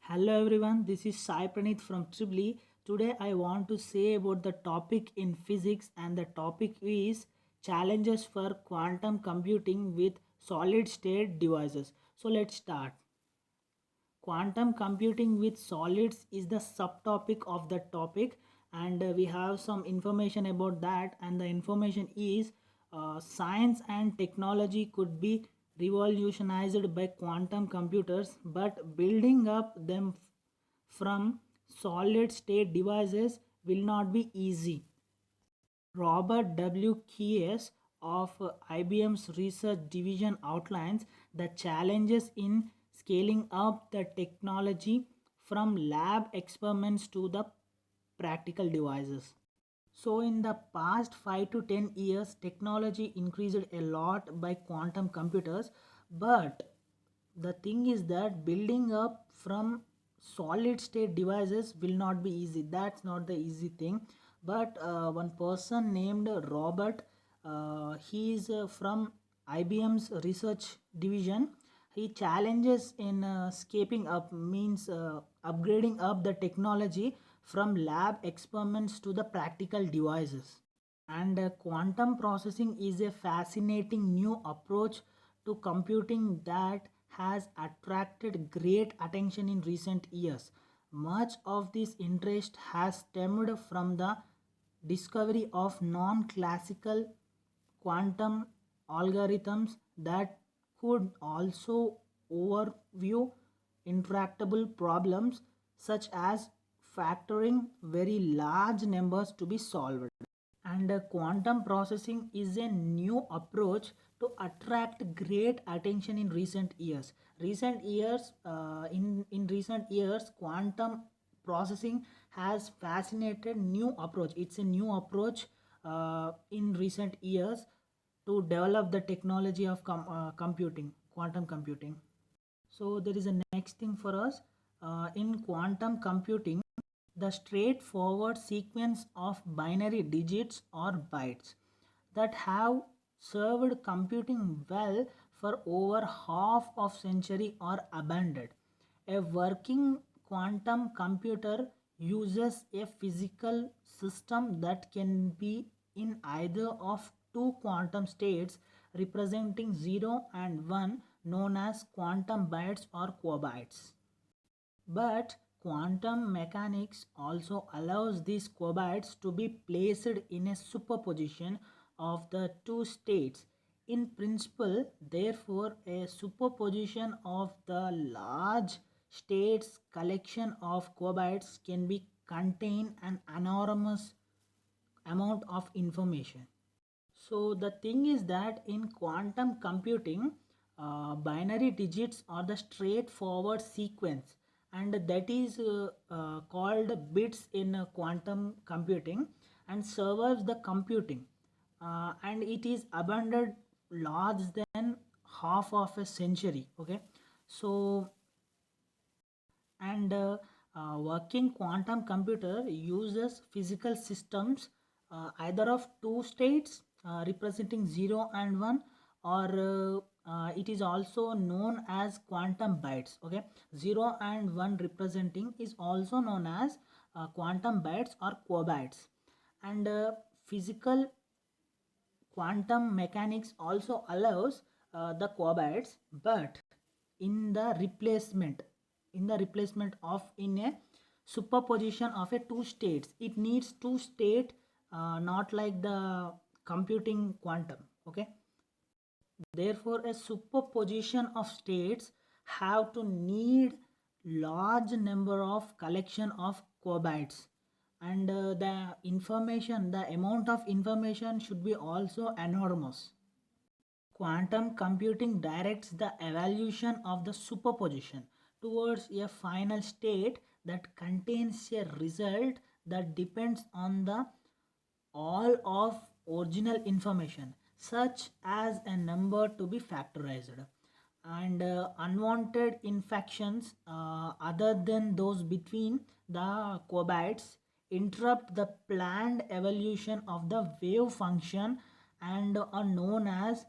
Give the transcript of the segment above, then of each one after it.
Hello everyone, this is Sai Pranith from Tribly. Today I want to say about the topic in physics, and the topic is challenges for quantum computing with solid state devices. So let's start. Quantum computing with solids is the subtopic of the topic, and we have some information about that. And the information is science and technology could be revolutionized by quantum computers, but building up them from solid state devices will not be easy. Robert W. Keyes of IBM's research division outlines the challenges in scaling up the technology from lab experiments to the practical devices. So, in the past 5 to 10 years, technology increased a lot by quantum computers, but the thing is that building up from solid state devices will not be easy. That's not the easy thing. But one person named Robert, he is from IBM's research division. He challenges in scaping up means upgrading up the technology from lab experiments to the practical devices. And quantum processing is a fascinating new approach to computing that has attracted great attention in recent years. Much of this interest has stemmed from the discovery of non classical quantum algorithms that could also overview intractable problems such as factoring very large numbers to be solved. And quantum processing is a new approach to attract great attention in recent years. In recent years, quantum processing has fascinated new approach. It's a new approach in recent years to develop the technology of computing, quantum computing. So there is a next thing for us in quantum computing, the straightforward sequence of binary digits or bytes that have served computing well for over half of century are abandoned. A working quantum computer uses a physical system that can be in either of two quantum states representing 0 and 1, known as quantum bytes or qubits. But quantum mechanics also allows these qubits to be placed in a superposition of the two states. In principle, therefore, a superposition of the large states collection of qubits can be contain an enormous amount of information. So the thing is that in quantum computing, binary digits are the straightforward sequence, and that is called bits in quantum computing, and serves the computing, and it is abundant large than half of a century. Okay, so and working quantum computer uses physical systems either of two states representing 0 and 1, or it is also known as quantum bytes. Okay, 0 and 1 representing is also known as quantum bytes or qubits. And physical quantum mechanics also allows the qubits, but in the replacement of in a superposition of a two states, it needs two state, not like the computing quantum. Okay, therefore a superposition of states have to need large number of collection of qubits, and the amount of information should be also enormous. Quantum computing directs the evolution of the superposition towards a final state that contains a result that depends on the all of original information, such as a number to be factorized, and unwanted infections other than those between the qubits interrupt the planned evolution of the wave function and are known as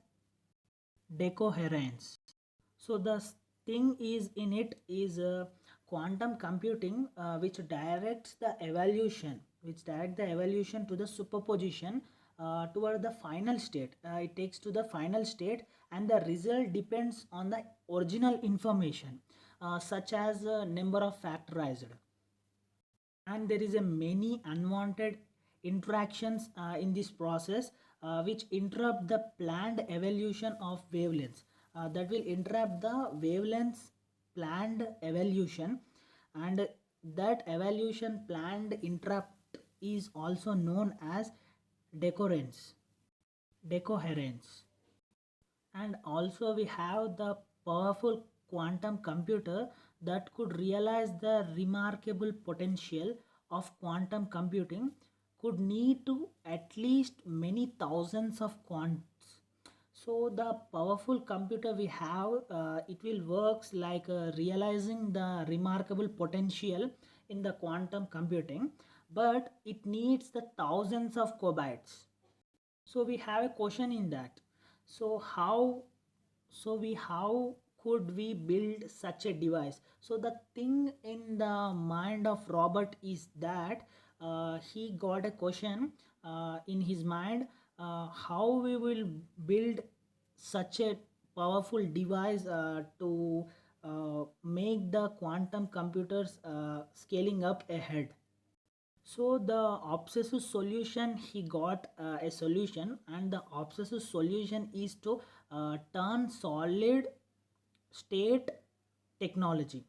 decoherence. So the thing is in it is quantum computing, which direct the evolution to the superposition toward the final state. It takes to the final state, and the result depends on the original information, such as number of factorized, and there is a many unwanted interactions in this process, which interrupt the planned evolution of wavelengths, that will interrupt the wavelengths planned evolution, and that evolution planned interrupt is also known as decoherence decoherence. And also we have the powerful quantum computer that could realize the remarkable potential of quantum computing could need to at least many thousands of quants. So the powerful computer we have, it will works like realizing the remarkable potential in the quantum computing, but it needs the thousands of qubits. So we have a question in that. So how could we build such a device? So the thing in the mind of Robert is that he got a question in his mind, how we will build such a powerful device to make the quantum computers scaling up ahead. So the obsessive solution, he got a solution, and the obsessive solution is to turn solid state technology,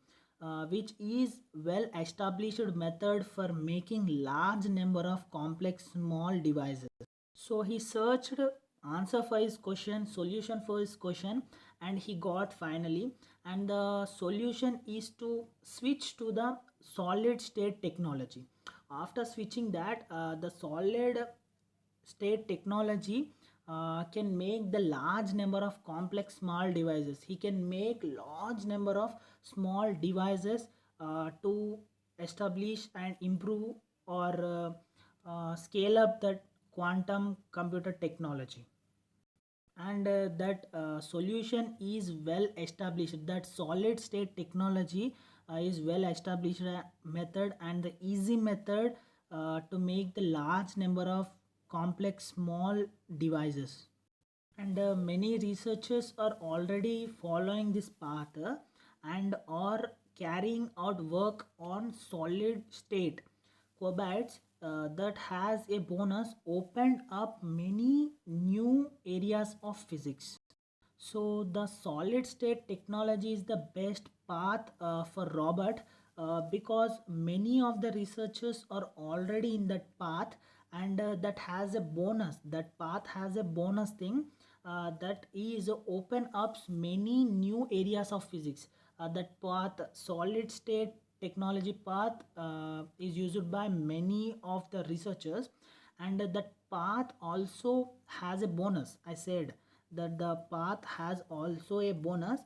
which is well established method for making large number of complex small devices. So he searched answer for his question, solution for his question, and he got finally. And the solution is to switch to the solid state technology. After switching that, the solid state technology can make the large number of complex small devices. He can make large number of small devices to establish and improve or scale up that quantum computer technology. And that solution is well established, that solid state technology is well established method and the easy method to make the large number of complex small devices. And many researchers are already following this path and are carrying out work on solid state qubits that has a bonus opened up many new areas of physics. So the solid state technology is the best path for Robert, because many of the researchers are already in that path, and that has a bonus. That path has a bonus thing, that is open up many new areas of physics. That path, solid state technology path, is used by many of the researchers, and that path also has a bonus. I said that the path has also a bonus,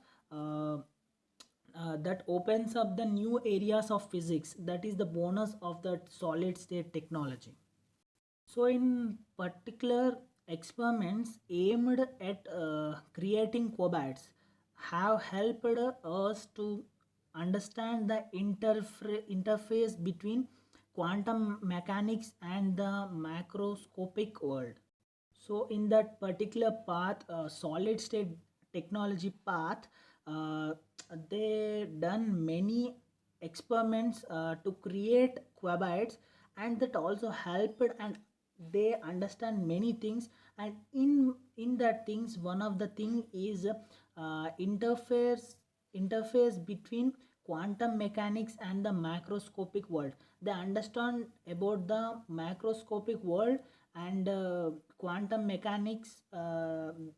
that opens up the new areas of physics. That is the bonus of that solid state technology. So in particular, experiments aimed at creating qubits have helped us to understand the interface between quantum mechanics and the macroscopic world. So in that particular path, solid state technology path, uh, they done many experiments to create qubits, and that also helped, and they understand many things. And in that things, one of the thing is interface between quantum mechanics and the macroscopic world. They understand about the macroscopic world, and quantum mechanics,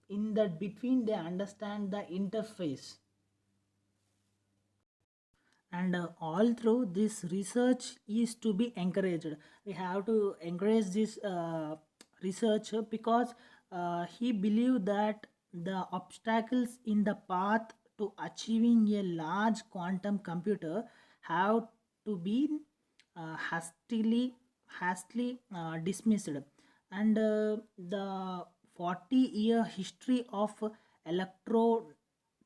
in that between they understand the interface. And all through this research is to be encouraged. We have to encourage this research, because he believed that the obstacles in the path to achieving a large quantum computer have to be hastily dismissed. And the 40-year history of electro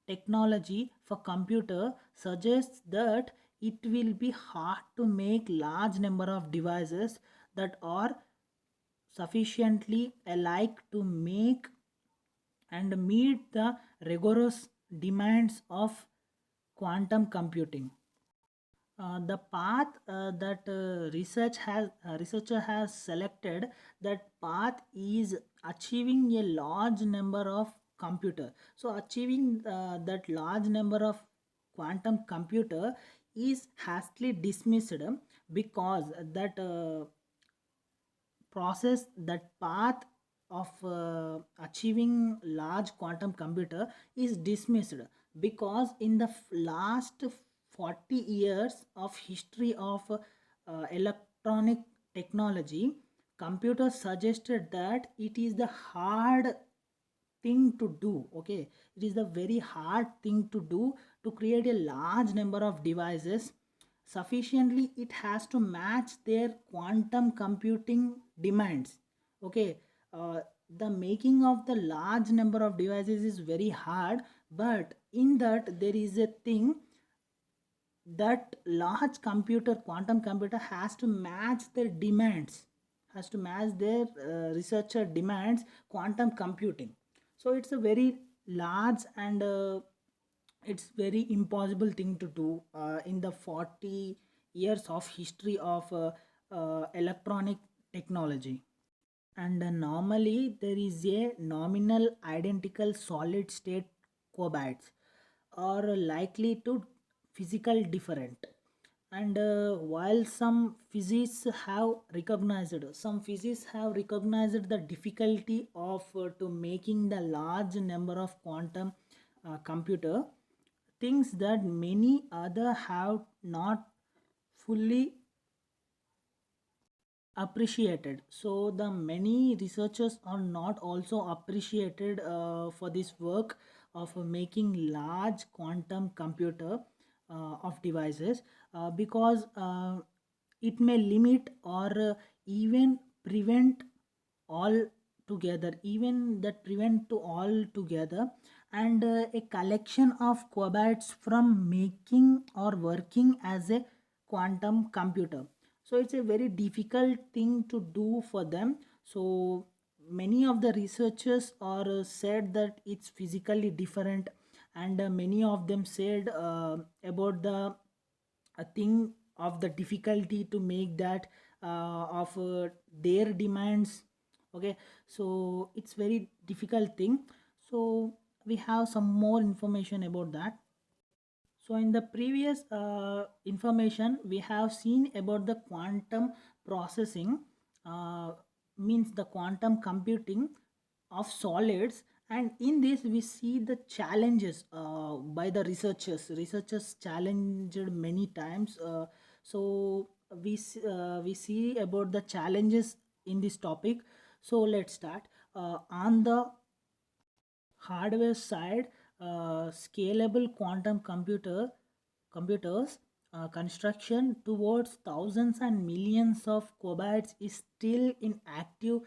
technology for computer suggests that it will be hard to make large number of devices that are sufficiently alike to make and meet the rigorous demands of quantum computing. The path that researcher has selected, that path is achieving a large number of computer. So achieving that large number of quantum computer is hastily dismissed because that process, that path of achieving large quantum computer is dismissed because in the last 40 years of history of electronic technology, computers suggested that it is the hard thing to do. Okay, it is the very hard thing to do to create a large number of devices sufficiently. It has to match their quantum computing demands. Okay, the making of the large number of devices is very hard, but in that there is a thing, that large computer, quantum computer, has to match their demands, has to match their researcher demands quantum computing. So it's a very large and it's very impossible thing to do in the 40 years of history of electronic technology. And normally there is a nominal identical solid state qubits are likely to physical different. And while some physicists have recognized the difficulty of to making the large number of quantum computer, things that many other have not fully appreciated. So the many researchers are not also appreciated for this work of making large quantum computer of devices because it may limit or even prevent all together, even that prevent to all together, and a collection of qubits from making or working as a quantum computer. So it's a very difficult thing to do for them. So many of the researchers are said that it's physically different, and many of them said about the a thing of the difficulty to make that of their demands. Okay, so it's very difficult thing. So we have some more information about that. So in the previous information, we have seen about the quantum processing, uh, means the quantum computing of solids. And in this we see the challenges by the researchers challenged many times. So we see about the challenges in this topic. So let's start on the hardware side. Scalable quantum computers construction towards thousands and millions of qubits is still in active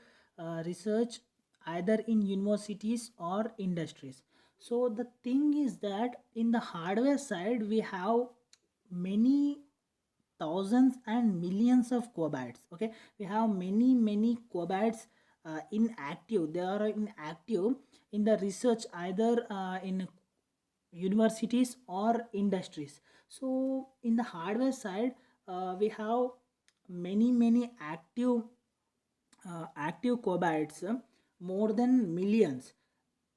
research, either in universities or industries. So the thing is that in the hardware side we have many thousands and millions of qubits. Okay, we have many qubits in active, they are in active in the research, either in universities or industries. So in the hardware side we have many active qubits, more than millions,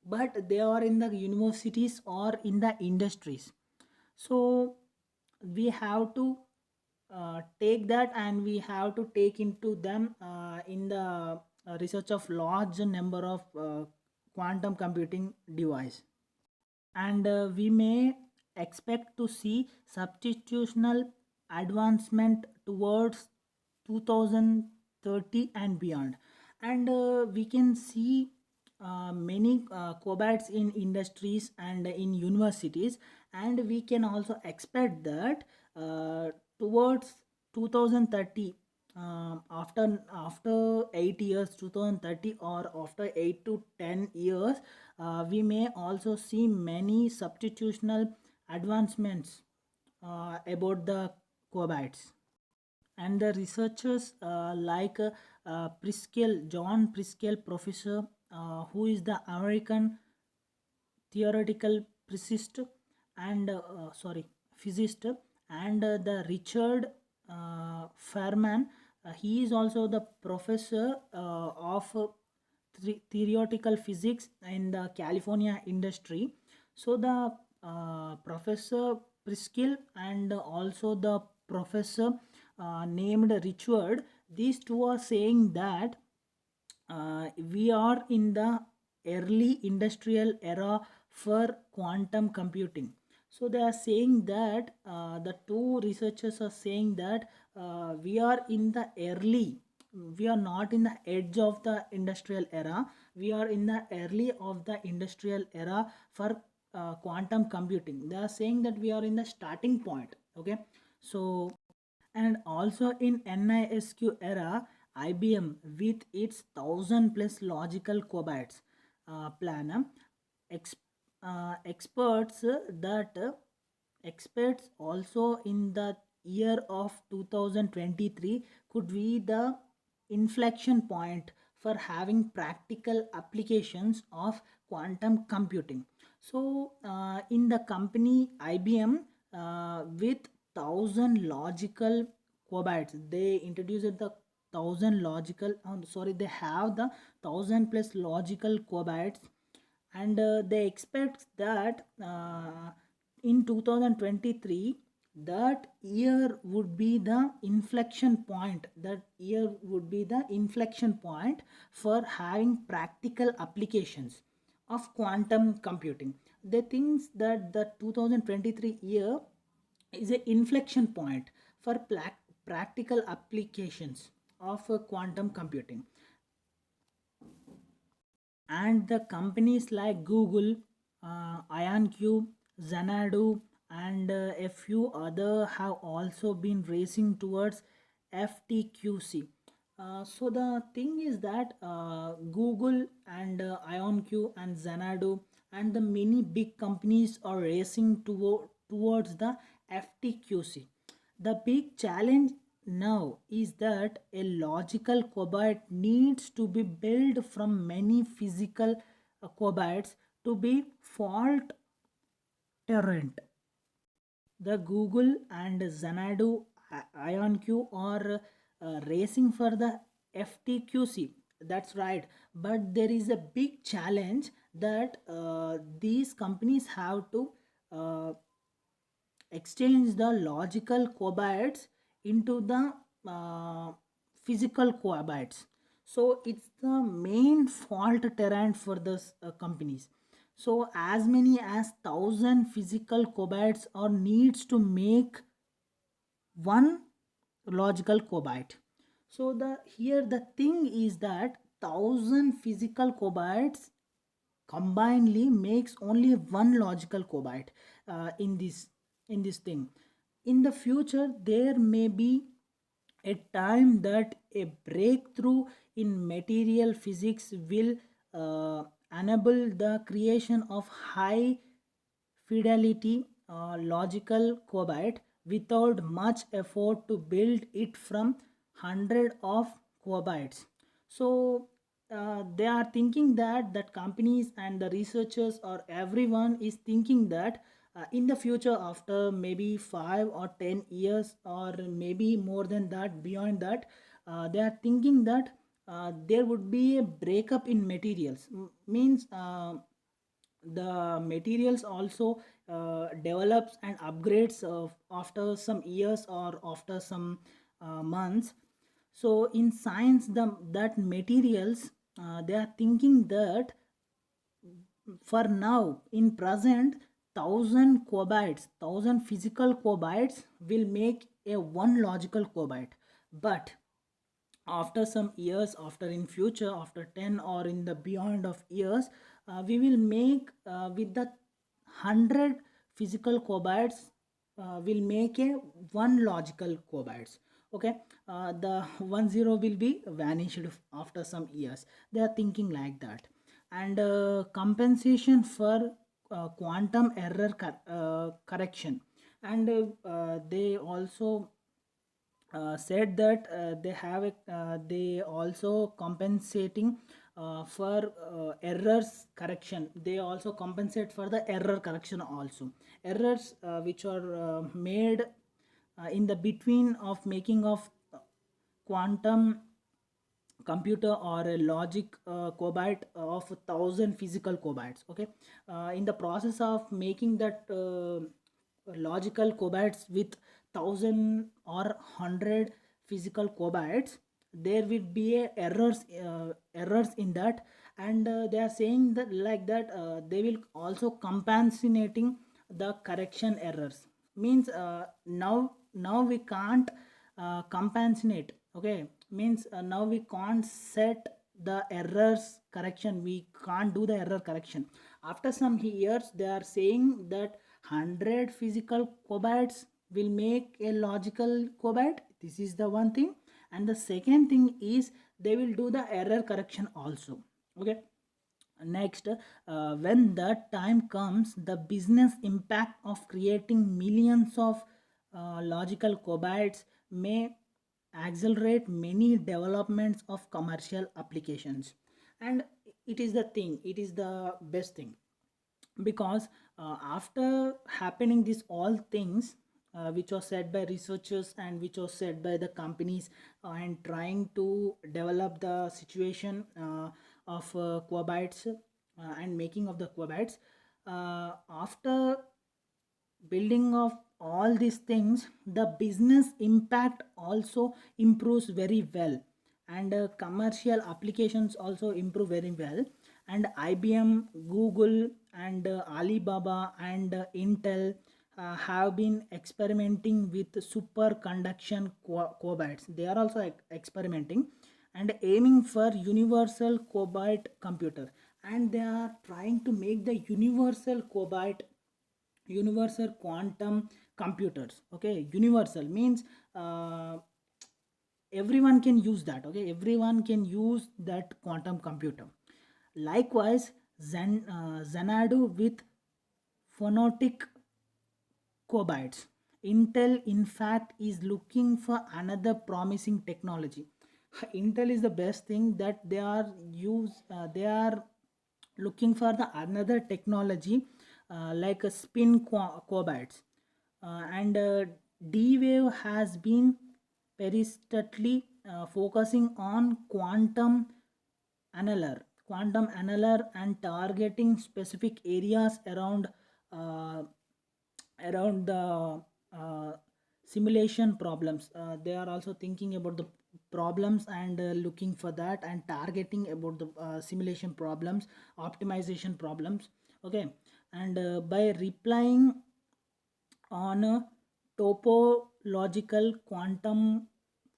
but they are in the universities or in the industries. So we have to take that, and we have to take into them in the research of large number of quantum computing device. And we may expect to see substitutional advancement towards 2030 and beyond. And we can see many qubits in industries and in universities, and we can also expect that towards 2030, after 8 years, 2030, or after 8 to 10 years, we may also see many substitutional advancements about the qubits. And the researchers John Priscell professor, who is the American theoretical physicist physicist, and the Richard Feynman. He is also the professor of theoretical physics in the California industry. So the Professor Priskill and also the professor named Richard, these two are saying that we are in the early industrial era for quantum computing. So they are saying that the two researchers are saying that we are in the early, we are not in the edge of the industrial era, we are in the early of the industrial era for quantum computing. They are saying that we are in the starting point. Okay, so and also in NISQ era, IBM with its 1000 plus logical qubits plan, ex- experts that experts also in the year of 2023 could be the inflection point for having practical applications of quantum computing. So in the company IBM, with 1000 logical qubits, they introduced the 1000 logical sorry, they have the 1000 plus logical qubits, and they expect that in 2023, that year would be the inflection point, that year would be the inflection point for having practical applications of quantum computing. They think that the 2023 year is an inflection point for practical applications of quantum computing. And the companies like Google, IonQ, Xanadu, and a few other have also been racing towards FTQC. So the thing is that Google and IonQ and Xanadu and the many big companies are racing towards the FTQC. The big challenge now is that a logical qubit needs to be built from many physical qubits to be fault tolerant. The Google and Xanadu IonQ are racing for the FTQC. That's right. But there is a big challenge that these companies have to uh, exchange the logical qubits into the physical qubits. So it's the main fault terrain for the companies. So as many as 1000 physical qubits are needs to make one logical qubit. So the here the thing is that 1000 physical qubits combinedly makes only one logical qubit in this thing. In the future there may be a time that a breakthrough in material physics will enable the creation of high fidelity logical qubit without much effort to build it from hundred of qubits. So they are thinking that companies and the researchers or everyone is thinking that in the future, after maybe 5 or 10 years or maybe more than that, beyond that, they are thinking that there would be a breakup in materials. Means the materials also develops and upgrades after some years or after some months. So in science, that materials, they are thinking that for now in present, 1000 qubits, 1000 physical qubits will make a one logical qubit. But after some years, after in future, after 10 or in the beyond of years, we will make with the 100 physical qubits, will make a one logical qubits. Okay, the 10 will be vanished after some years. They are thinking like that. And compensation for quantum error correction. And they also said that they also compensating for errors correction. They also compensate for the error correction also. Errors which are made in the between of making of quantum computer or a logic qubit of 1,000 physical qubits. Okay, in the process of making that logical qubits with 1,000 or 100 physical qubits, there will be a errors in that. And they are saying that like that they will also compensating the correction errors. Means now we can't compensate. Okay, means now we can't set the errors correction, we can't do the error correction. After some years they are saying that 100 physical qubits will make a logical qubit. This is the one thing. And the second thing is they will do the error correction also. Okay, next, when that time comes, the business impact of creating millions of logical qubits may accelerate many developments of commercial applications. And it is the thing, it is the best thing, because after happening these all things which was said by researchers and which was said by the companies and trying to develop the situation of qubits and making of the qubits, after building of all these things, the business impact also improves very well, and commercial applications also improve very well. And IBM, Google, and Alibaba, and Intel have been experimenting with superconduction qubits. They are also experimenting and aiming for universal qubit computer, and they are trying to make the universal quantum computers. Okay, universal means everyone can use that. Okay, everyone can use that quantum computer. Likewise, Xanadu with phonetic qubits. Intel, in fact, is looking for another promising technology. Intel is the best thing that they are looking for the another technology like a spin qubits. And D-Wave has been persistently focusing on quantum annular and targeting specific areas uh, around the simulation problems. They are also thinking about the problems and looking for that and targeting about the simulation problems, optimization problems. Okay, and by replying on topological quantum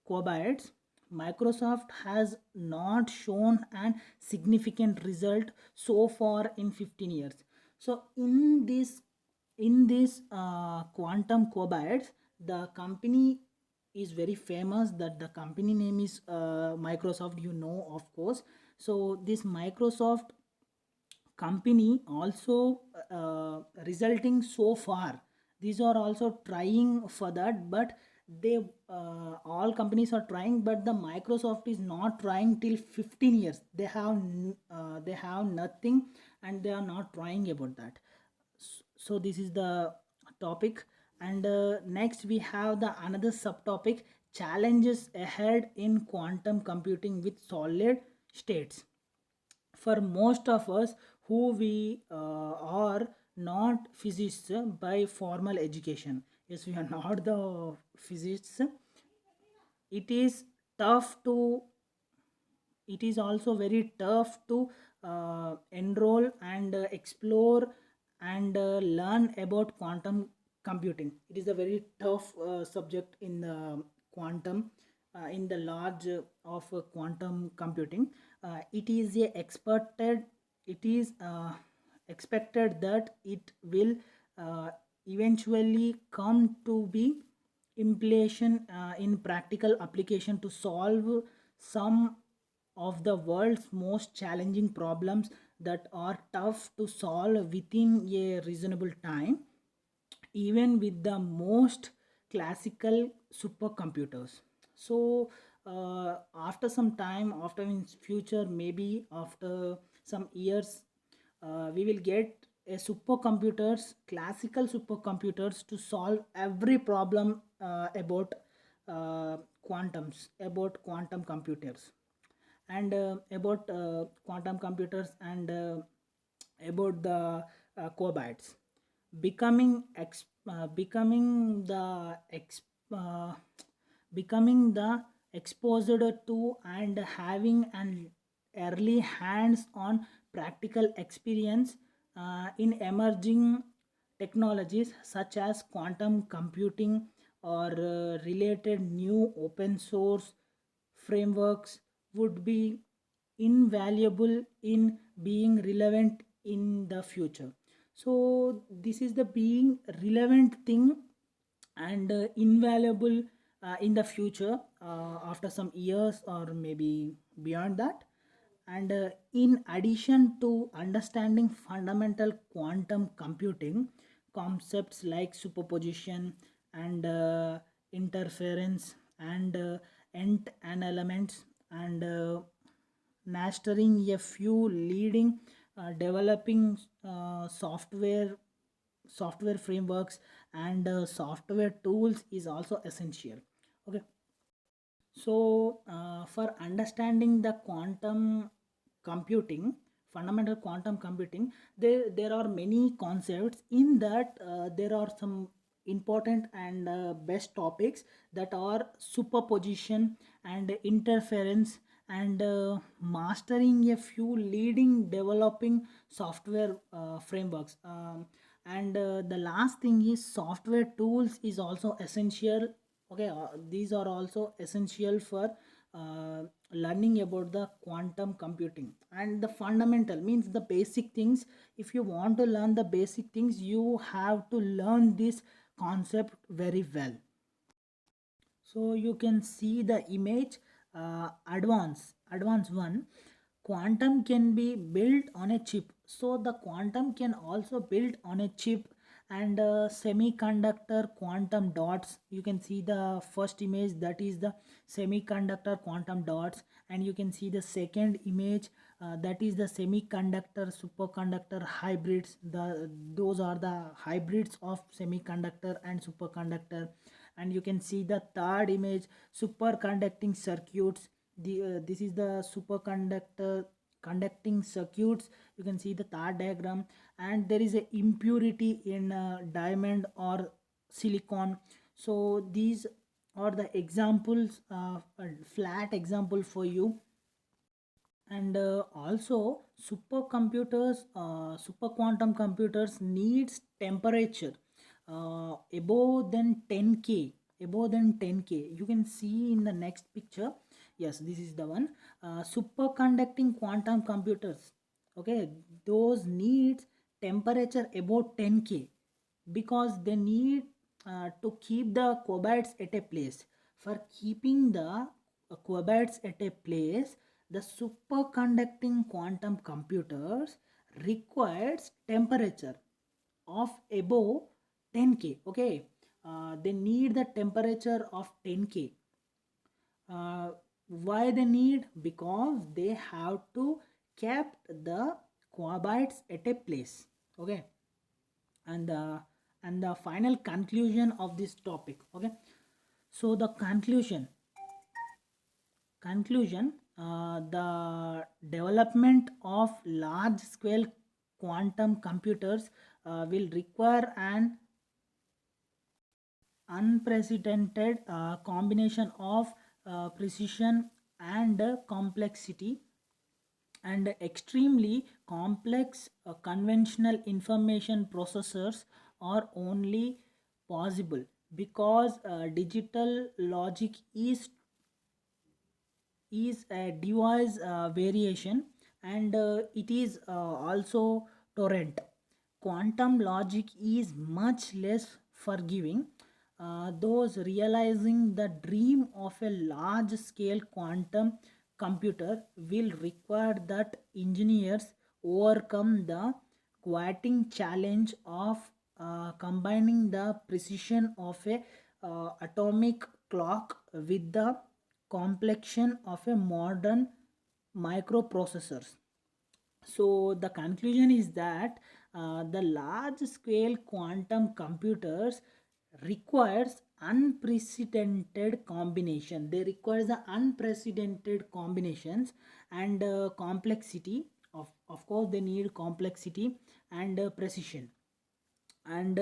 qubits, Microsoft has not shown an significant result so far in 15 years. So in this quantum qubits, the company is very famous. That the company name is Microsoft, you know, of course. So this Microsoft company also resulting so far, these are also trying for that, but they all companies are trying, but the Microsoft is not trying till 15 years. They have nothing, and they are not trying about that. So this is the topic. And next we have the another subtopic: challenges ahead in quantum computing with solid states. For most of us who we are not physicists by formal education, yes, we are not the physicists, it is tough to it is also very tough to enroll and explore and learn about quantum computing. It is a very tough subject in the quantum in the large of quantum computing. It is a expected it is expected that it will uh, eventually come to be implementation in practical application to solve some of the world's most challenging problems that are tough to solve within a reasonable time. even with the most classical supercomputers. So after some time, after in future, maybe after some years, we will get a supercomputers, classical supercomputers, to solve every problem about about quantum computers, and about quantum computers, and about the qubits, becoming uh, becoming the exposed to, and having an early hands on practical experience in emerging technologies such as quantum computing, or related new open source frameworks, would be invaluable in being relevant in the future. So this is the being relevant thing, and invaluable in the future, after some years or maybe beyond that. And in addition to understanding fundamental quantum computing concepts like superposition, and interference, and and elements, and mastering a few leading developing software frameworks, and software tools is also essential. Okay. So, for understanding the quantum computing, fundamental quantum computing, there are many concepts in that. There are some important and best topics, that are superposition, and interference, and mastering a few leading developing software frameworks. And the last thing is software tools is also essential. Okay, these are also essential for uh, learning about the quantum computing. And the fundamental means the basic things. If you want to learn the basic things, you have to learn this concept very well. So you can see the image, advance one. Quantum can be built on a chip, so the quantum can also build on a chip. And semiconductor quantum dots, you can see the first image, that is the semiconductor quantum dots. And you can see the second image, that is the semiconductor superconductor hybrids. Those are the hybrids of semiconductor and superconductor. And you can see the third image, superconducting circuits. This is the superconductor conducting circuits. You can see the third diagram. And there is a impurity in diamond or silicon. So these are the examples, a flat example for you. And also super quantum computers needs temperature above than 10K, above than 10K. You can see in the next picture. Yes, this is the one. Superconducting quantum computers, okay, those needs temperature above 10K, because they need to keep the qubits at a place. For keeping the qubits at a place, the superconducting quantum computers requires temperature of above 10K. Okay, they need the temperature of 10K. uh, why they need? Because they have to kept the qubits at a place. Okay. and the and the final conclusion of this topic. Okay. So the conclusion, the development of large scale quantum computers will require an unprecedented combination of precision and complexity. And extremely complex conventional information processors are only possible because digital logic is a device variation, and it is also torrent. Quantum logic is much less forgiving. Those realizing the dream of a large scale quantum computer will require that engineers overcome the quieting challenge of combining the precision of a atomic clock with the complexion of a modern microprocessors. So the conclusion is that the large scale quantum computers requires unprecedented combination. They require the unprecedented combinations and complexity. Of course they need complexity and precision, and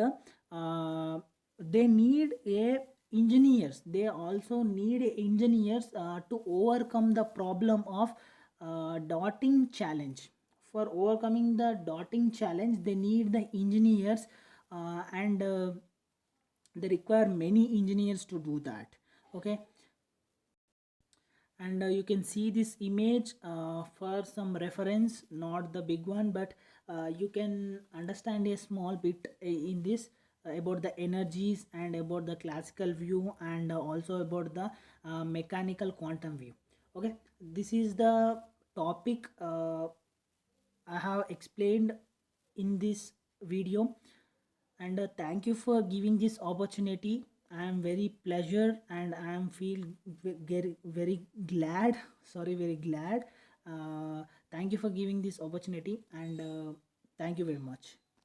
they need a engineers. They also need engineers to overcome the problem of dotting challenge. For overcoming the dotting challenge they need the engineers, and they require many engineers to do that. Okay, and you can see this image for some reference, not the big one, but you can understand a small bit in this about the energies and about the classical view, and also about the mechanical quantum view. Okay, this is the topic I have explained in this video, and thank you for giving this opportunity. I am very pleasure and I am feel very glad, sorry, very glad. Thank you for giving this opportunity, and thank you very much.